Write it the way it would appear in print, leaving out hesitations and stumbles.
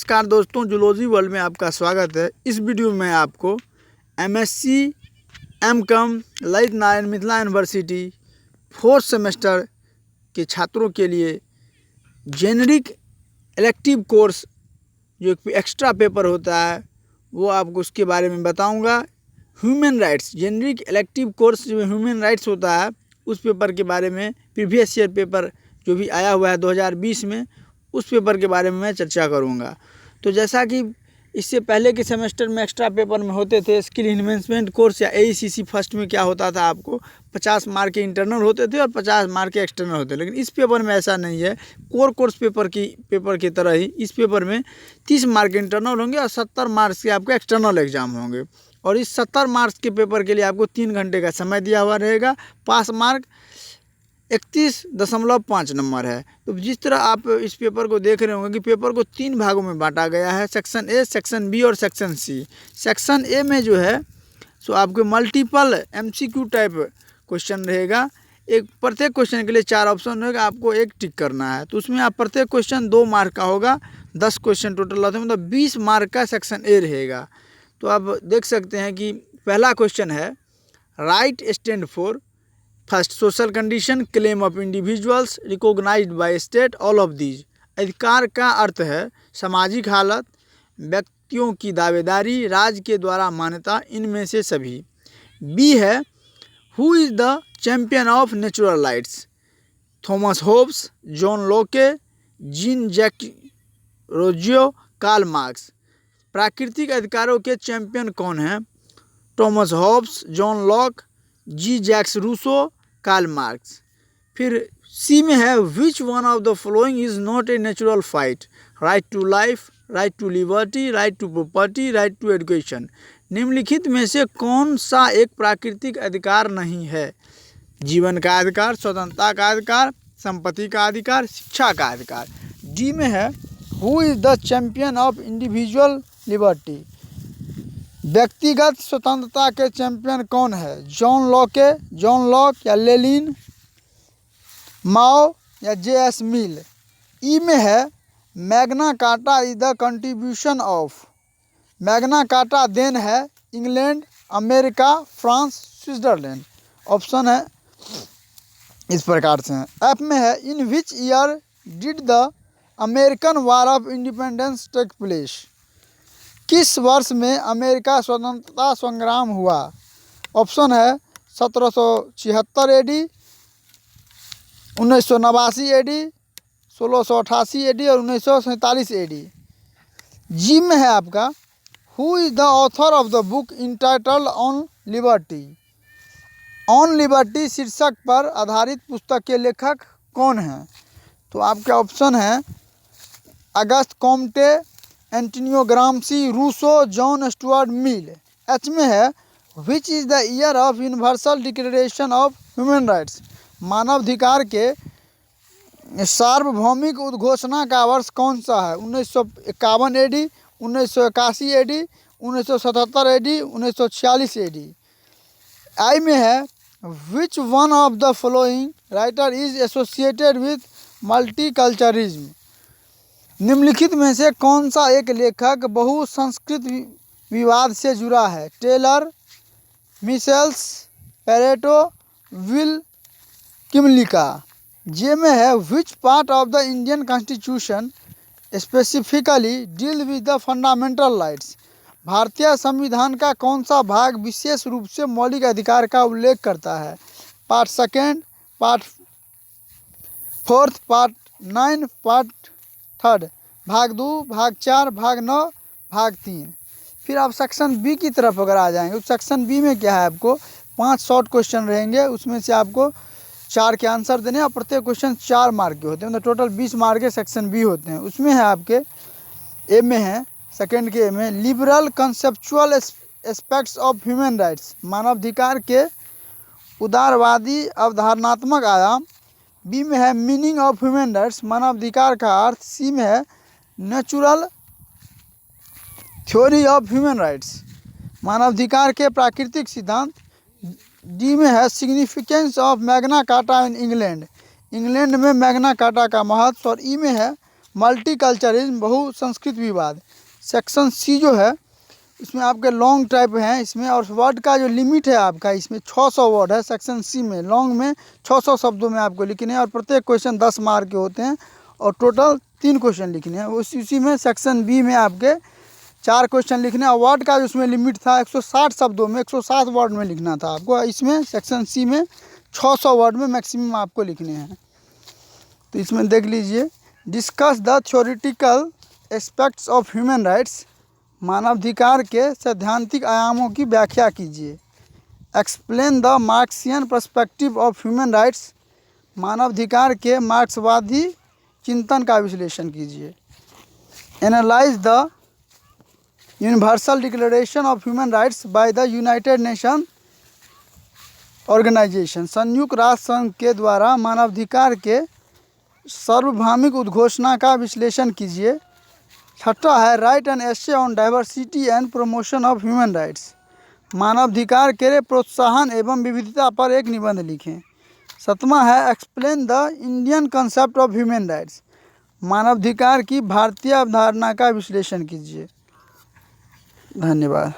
नमस्कार दोस्तों, zoology world में आपका स्वागत है। इस वीडियो में आपको MSc M.Com Lalit Narayan Mithila university 4th semester के छात्रों के लिए जेनरिक इलेक्टिव कोर्स जो एक एक्स्ट्रा पेपर होता है वो आपको उसके बारे में बताऊंगा। Human rights generic elective course जो ह्यूमन राइट्स होता है उस पेपर के बारे में प्रीवियस ईयर पेपर जो भी आया हुआ है 2020 में उस पेपर के बारे में मैं चर्चा करूंगा। तो जैसा कि इससे पहले के सेमेस्टर में एक्स्ट्रा पेपर में होते थे स्किल इन्वेस्टमेंट कोर्स या एईसीसी फर्स्ट में क्या होता था, आपको 50 मार्क के इंटरनल होते थे और 50 मार्क के एक्सटर्नल होते, लेकिन इस पेपर में ऐसा नहीं है। कोर कोर्स पेपर की तरह ही इस पेपर में 30 मार्क इंटरनल होंगे और 70 मार्क्स के आपके एक्सटर्नल एग्जाम होंगे। और इस 70 मार्क्स के पेपर के लिए आपको 3 घंटे का समय दिया हुआ रहेगा। पास मार्क 31.5 नंबर है। तो जिस तरह आप इस पेपर को देख रहे होंगे कि पेपर को 3 भागों में बांटा गया है, सेक्शन ए, सेक्शन बी और सेक्शन सी। सेक्शन ए में जो है सो आपके मल्टीपल एमसीक्यू टाइप क्वेश्चन रहेगा। प्रत्येक क्वेश्चन के लिए 4 ऑप्शन रहेगा, आपको एक टिक करना है। तो उसमें आप प्रत्येक क्वेश्चन 2 मार्क का होगा, 10 क्वेश्चन टोटल रहते हैं, मतलब 20 मार्क का सेक्शन ए रहेगा। तो आप देख सकते हैं कि पहला क्वेश्चन है right stand for first social condition claim of individuals recognised by state all of these. अधिकार का अर्थ है सामाजिक हालत, व्यक्तियों की दावेदारी, राज्य के द्वारा मान्यता, इनमें से सभी। बी है who is the champion of natural rights. Thomas Hobbes, John Locke, Jean Jacques Rousseau, Karl Marx. प्राकृतिक अधिकारों के चैंपियन कौन हैं? Thomas Hobbes, John Locke, J Jacques Rousseau, Karl Marx. फिर सी में है which one of the following is not a natural fight. Right to life, right to liberty, right to property, right to education. निम्नलिखित में से कौन सा एक प्राकृतिक अधिकार नहीं है? जीवन का अधिकार, स्वतंत्रता का अधिकार, संपत्ति का अधिकार, शिक्षा का अधिकार। डी में है who is the champion of individual liberty. व्यक्तिगत स्वतंत्रता के चैंपियन कौन है? जॉन लॉक या लेनिन, माओ या जे.एस. मिल। ई में है Magna Carta is the contribution of. Magna Carta देन है England, America, France, Switzerland. Option है इस प्रकार से हैं। एफ में है in which year did the American War of Independence take place. किस वर्ष में अमेरिका स्वतंत्रता संग्राम हुआ? ऑप्शन है 1776 एडी, 1989 एडी, 1688 एडी और 1947 एडी। जी में है आपका who is the author of the book entitled on liberty. On liberty शीर्षक पर आधारित पुस्तक के लेखक कौन हैं? तो आपके ऑप्शन हैं Auguste Comte, Antonio Gramsci, Rousseau, John Stuart Mill. H में है which is the year of universal declaration of human rights. मानवाधिकार के सार्वभौमिक उद्घोषणा का वर्ष कौन सा है? 1951 एडी, 1981 एडी, 1977 एडी, 1946 एडी। आई में है which one of the following writer is associated with multiculturalism. निम्नलिखित में से कौन सा एक लेखक बहुसंस्कृत विवाद से जुड़ा है? Taylor, Michels, Pareto, Will Kymlicka. J में है which part of the Indian constitution specifically deal with the fundamental rights. भारतीय संविधान का कौन सा भाग विशेष रूप से मौलिक अधिकार का उल्लेख करता है? पार्ट 2, पार्ट 4, पार्ट 9, पार्ट 3, भाग 2, भाग 4, भाग 9, भाग 3। फिर आप सेक्शन बी की तरफ अगर आ जाएंगे तो सेक्शन बी में क्या है, आपको 5 शॉर्ट क्वेश्चन रहेंगे, उसमें से आपको 4 के आंसर देने और प्रत्येक क्वेश्चन 4 मार्क के होते हैं, मतलब टोटल 20 मार्क के सेक्शन बी होते हैं। उसमें है आपके ए में है सेकेंड के ए में liberal conceptual aspects of human rights. मानवाधिकार के उदारवादी अवधारणात्मक आयाम। बी में है मीनिंग ऑफ ह्यूमन राइट्स, मानवाधिकार का अर्थ। सी में है natural theory of human rights, मानवाधिकार के प्राकृतिक सिद्धांत। डी में है significance of Magna carta in England, England में मैग्ना कार्टा का महत्व। और ई में है मल्टीकल्चरिज्म, बहुसंस्कृतवाद। सेक्शन सी जो है इसमें आपके लॉन्ग टाइप हैं इसमें, और वर्ड का जो लिमिट है आपका इसमें 600 वर्ड है सेक्शन सी में। लॉन्ग में 600 शब्दों में आपको लिखने हैं और प्रत्येक क्वेश्चन 10 मार्क के होते हैं और टोटल 3 क्वेश्चन लिखने हैं। उसी में सेक्शन बी में आपके 4 क्वेश्चन लिखने हैं। वर्ड का जो उसमें लिमिट था 160 शब्दों में 160 वर्ड में लिखना था आपको, इसमें सेक्शन सी में 600 वर्ड में मैक्सिमम आपको लिखने हैं। तो इसमें देख लीजिए, discuss the theoretical aspects of human rights, मानवाधिकार के सैद्धांतिक आयामों की व्याख्या कीजिए। Explain the Marxian perspective of human rights, मानवाधिकार के मार्क्सवादी चिंतन का विश्लेषण कीजिए। Analyse the Universal declaration of human Rights by the United Nation Organisation, संयुक्त राष्ट्र संघ के द्वारा मानवाधिकार के सार्वभौमिक उद्घोषणा का विश्लेषण कीजिए। छठा है right an essay on diversity and promotion of human rights, मानवाधिकार के प्रोत्साहन एवं विविधता पर एक निबंध लिखें। सातवां है explain the Indian concept of human rights, मानवाधिकार की भारतीय अवधारणा का विश्लेषण कीजिए। धन्यवाद।